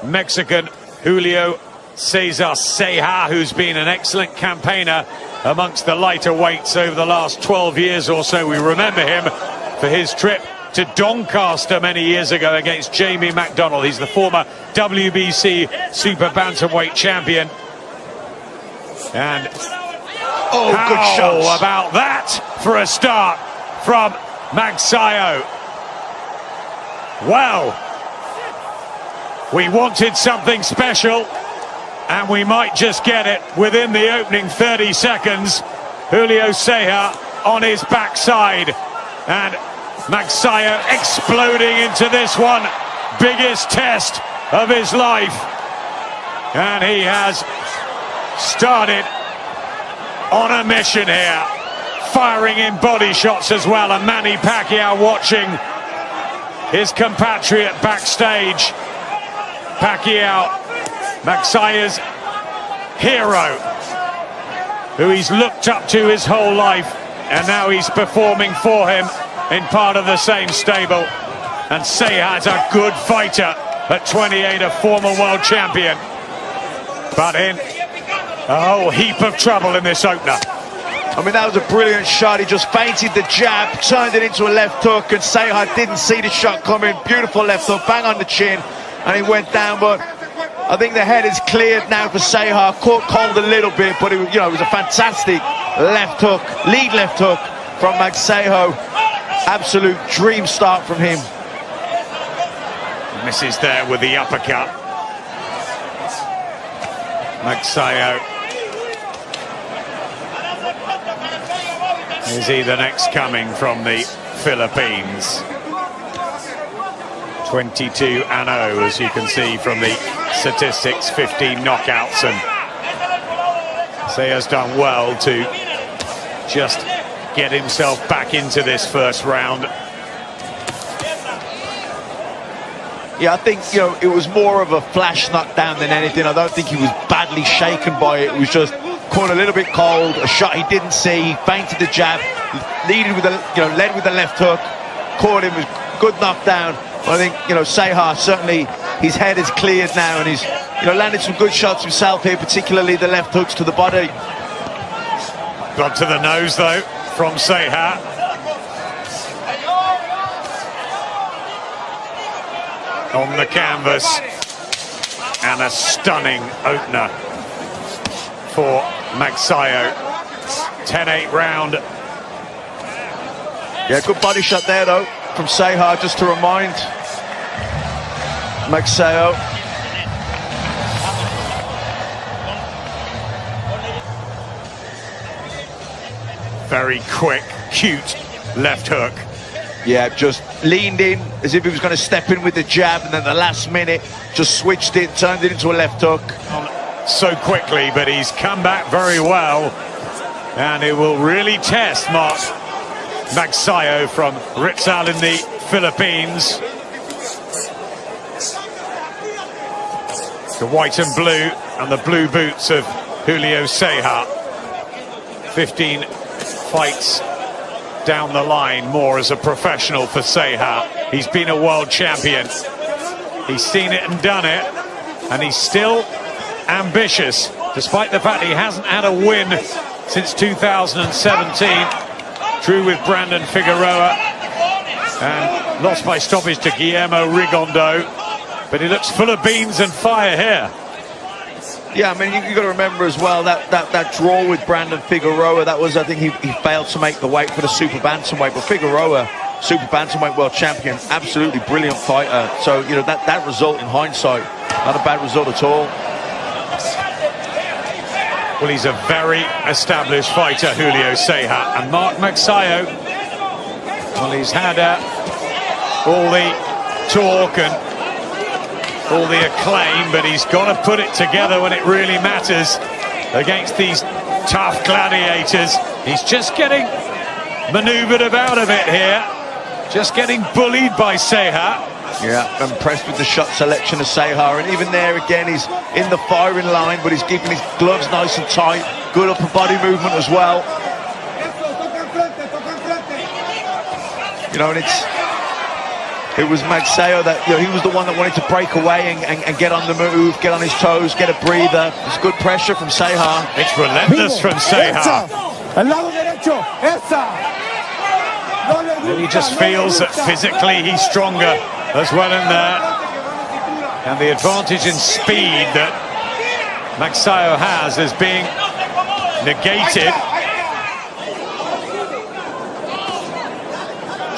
Mexican Julio Ceja, who's been an excellent campaigner amongst the lighter weights over the last 12 years or so. We remember him for his trip to Doncaster many years ago against Jamie McDonald. He's the former WBC super bantamweight champion. And good shots. About that for a start from Magsayo. Well, we wanted something special, and we might just get it within the opening 30 seconds. Julio Ceja on his backside, and Magsayo exploding into this one, biggest test of his life. And he has started on a mission here, firing in body shots as well. And Manny Pacquiao watching his compatriot backstage. Pacquiao, Magsayo's hero, who he's looked up to his whole life, and now he's performing for him in part of the same stable. And Ceja's a good fighter at 28, a former world champion, but in a whole heap of trouble in this opener. I mean, that was a brilliant shot. He just feinted the jab, turned it into a left hook, and Ceja didn't see the shot coming. Beautiful left hook, bang on the chin, and he went down. But I think the head is cleared now for Ceja. Caught cold a little bit, but it was a fantastic left hook, lead left hook from Magsayo. Absolute dream start from him. Misses there with the uppercut. Magsayo. Is he the next coming from the Philippines? 22-0, as you can see from the statistics, 15 knockouts, and Ceja's done well to just get himself back into this first round. Yeah, I think, it was more of a flash knockdown than anything. I don't think he was badly shaken by it. It was just caught a little bit cold, a shot he didn't see, he feinted the jab, led with the left hook, caught him, was good knockdown. I think, Ceja, certainly his head is cleared now, and he's, landed some good shots himself here, particularly the left hooks to the body. Blood to the nose, though, from Ceja. On the canvas, and a stunning opener for Magsayo. 10-8 round. Yeah, good body shot there, though, from Ceja, just to remind Magsayo. Very quick, cute left hook. Yeah, just leaned in as if he was going to step in with the jab, and then the last minute just switched it, turned it into a left hook. So quickly, but he's come back very well, and it will really test Mark Magsayo from Rizal in the Philippines. The white and blue, and the blue boots of Julio Ceja. 15 fights down the line, more as a professional for Ceja. He's been a world champion. He's seen it and done it, and he's still ambitious, despite the fact he hasn't had a win since 2017. Drew with Brandon Figueroa and lost by stoppage to Guillermo Rigondo, but he looks full of beans and fire here. Yeah, I mean, you've got to remember as well that draw with Brandon Figueroa, that was, I think he failed to make the weight for the super bantamweight, but Figueroa, super bantamweight world champion, absolutely brilliant fighter. So, that result in hindsight, not a bad result at all. Well, he's a very established fighter, Julio Ceja, and Mark Magsayo, well, he's had all the talk and all the acclaim, but he's got to put it together when it really matters against these tough gladiators. He's just getting maneuvered about a bit here, just getting bullied by Ceja. Yeah, impressed with the shot selection of Ceja, and even there again, he's in the firing line, but he's keeping his gloves nice and tight. Good upper body movement as well. And it was Magsayo that, he was the one that wanted to break away and get on the move, get on his toes, get a breather. It's good pressure from Ceja. It's relentless from Ceja. And he just feels that physically he's stronger as well in there. And the advantage in speed that Magsayo has is being negated.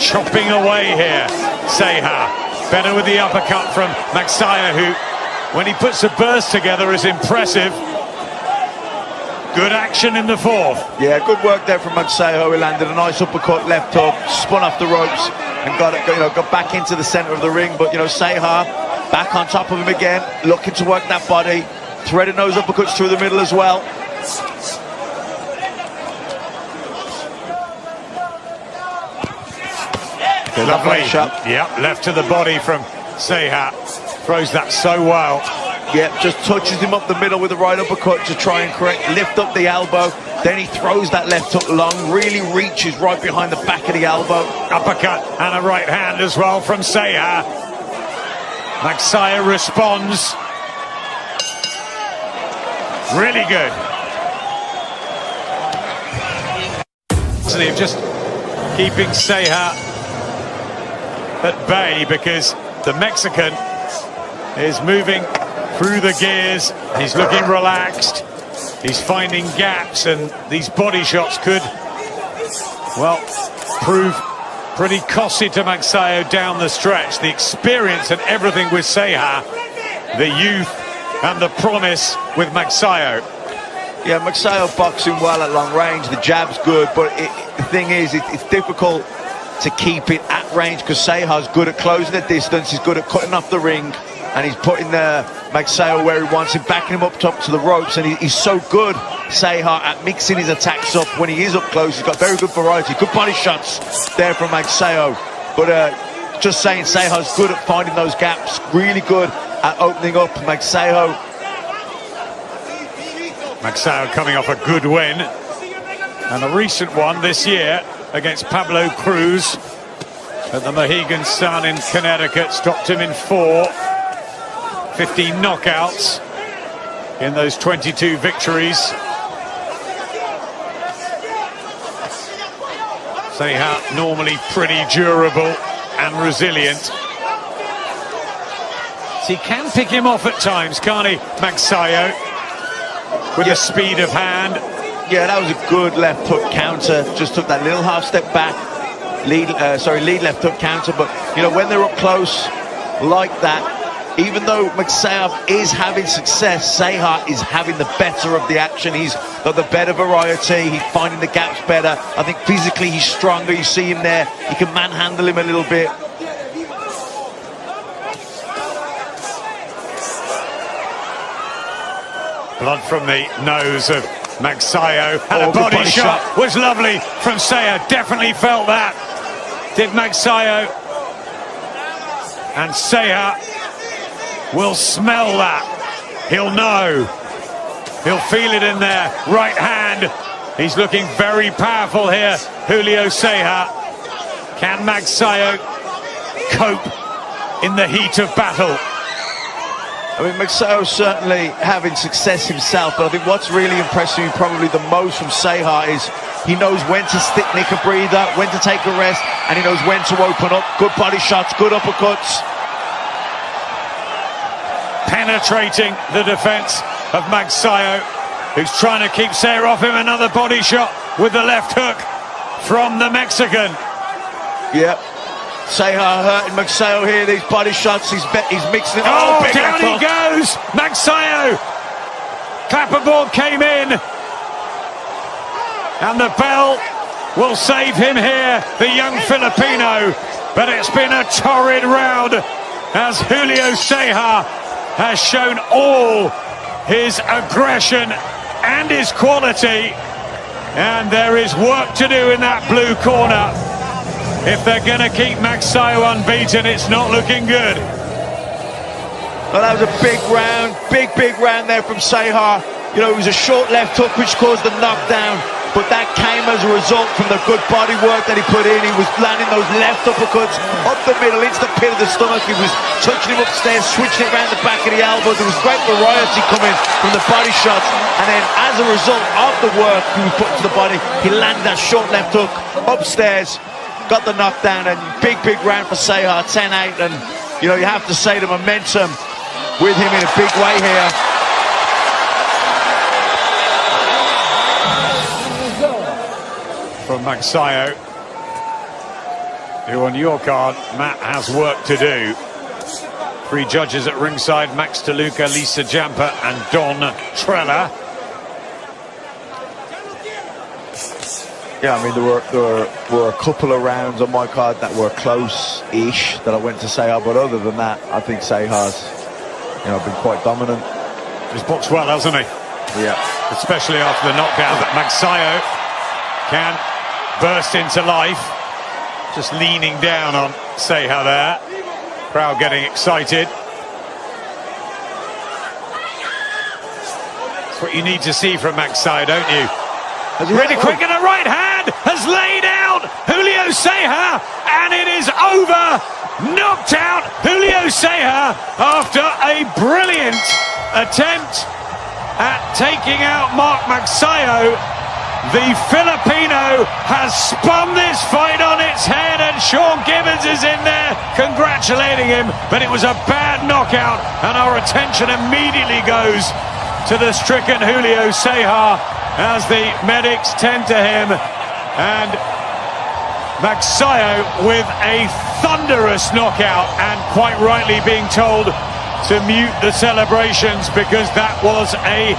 Chopping away here, Ceja. Better with the uppercut from Magsayo, who, when he puts the burst together, is impressive. Good action in the fourth. Yeah, good work there from Magsayo. He landed a nice uppercut, left hook, spun off the ropes, and got back into the center of the ring. But Ceja back on top of him again, looking to work that body, threading those uppercuts through the middle as well. Lovely shot. Yep, left to the body from Ceja. Throws that so well. Yep, just touches him up the middle with the right uppercut to try and lift up the elbow. Then he throws that left hook long, really reaches right behind the back of the elbow. Uppercut and a right hand as well from Ceja. Magsayo responds. Really good. Just keeping Ceja at bay because the Mexican is moving through the gears. He's looking relaxed. He's finding gaps, and these body shots could, well, prove pretty costly to Magsayo down the stretch. The experience and everything with Ceja, the youth and the promise with Magsayo. Yeah, Magsayo boxing well at long range. The jab's good, but the thing is, it's difficult to keep it at range because Ceja's good at closing the distance. He's good at cutting off the ring, and he's putting Magsayo where he wants him, backing him up top to the ropes. And he's so good, Ceja, at mixing his attacks up when he is up close. He's got very good variety, good body shots there from Magsayo. But just saying, Ceja's good at finding those gaps, really good at opening up. Magsayo coming off a good win, and a recent one this year against Pablo Cruz at the Mohegan Sun in Connecticut. Stopped him in 4, 15 knockouts in those 22 victories. Ceja normally pretty durable and resilient. So he can pick him off at times, can't he, Magsayo? With the speed of hand. Yeah, that was a good left hook counter. Just took that little half step back. Lead left hook counter. But, when they're up close like that, even though Magsayo is having success, Ceja is having the better of the action. He's got the better variety. He's finding the gaps better. I think physically he's stronger. You see him there. You can manhandle him a little bit. Blood from the nose of Magsayo, and a body shot was lovely from Ceja. Definitely felt that, did Magsayo. And Ceja will smell that. He'll know. He'll feel it in there. Right hand. He's looking very powerful here, Julio Ceja. Can Magsayo cope in the heat of battle? I mean, Magsayo certainly having success himself, but I think what's really impressing me probably the most from Ceja is he knows when to nick a breather, when to take a rest, and he knows when to open up. Good body shots, good uppercuts. Penetrating the defense of Magsayo, who's trying to keep Ceja off him. Another body shot with the left hook from the Mexican. Yep. Ceja hurting Magsayo here, these body shots, he's mixing it. Oh, down he goes! Magsayo! Clapperboard came in, and the bell will save him here, the young Filipino. But it's been a torrid round as Julio Ceja has shown all his aggression and his quality, and there is work to do in that blue corner. If they're going to keep Magsayo unbeaten, it's not looking good. Well, that was a big round, big round there from Ceja. It was a short left hook which caused the knockdown. but that came as a result from the good body work that he put in. He was landing those left uppercuts up the middle into the pit of the stomach. He was touching him upstairs, switching it around the back of the elbow. There was great variety coming from the body shots, and then as a result of the work he was putting to the body, he landed that short left hook upstairs, got the knockdown, and big round for Ceja, 10-8, and you know, you have to say the momentum with him in a big way here. From Magsayo, who on your card, Matt, has work to do. 3 judges at ringside: Max DeLuca, Lisa Jampa and Don Trella. Yeah, I mean, there were a couple of rounds on my card that were close-ish that I went to Ceja, but other than that, I think Ceja's, you know, been quite dominant. He's boxed well, hasn't he? Yeah. Especially after the knockdown. That Magsayo can burst into life. Just leaning down on Ceja there. Crowd getting excited. That's what you need to see from Magsayo, don't you? Really quick, and a right hand has laid out Julio Ceja, and it is over. Knocked out Julio Ceja after a brilliant attempt at taking out Magsayo. The Filipino has spun this fight on its head, and Sean Gibbons is in there congratulating him, but it was a bad knockout, and our attention immediately goes to the stricken Julio Ceja as the medics tend to him, and Magsayo with a thunderous knockout, and quite rightly being told to mute the celebrations because that was a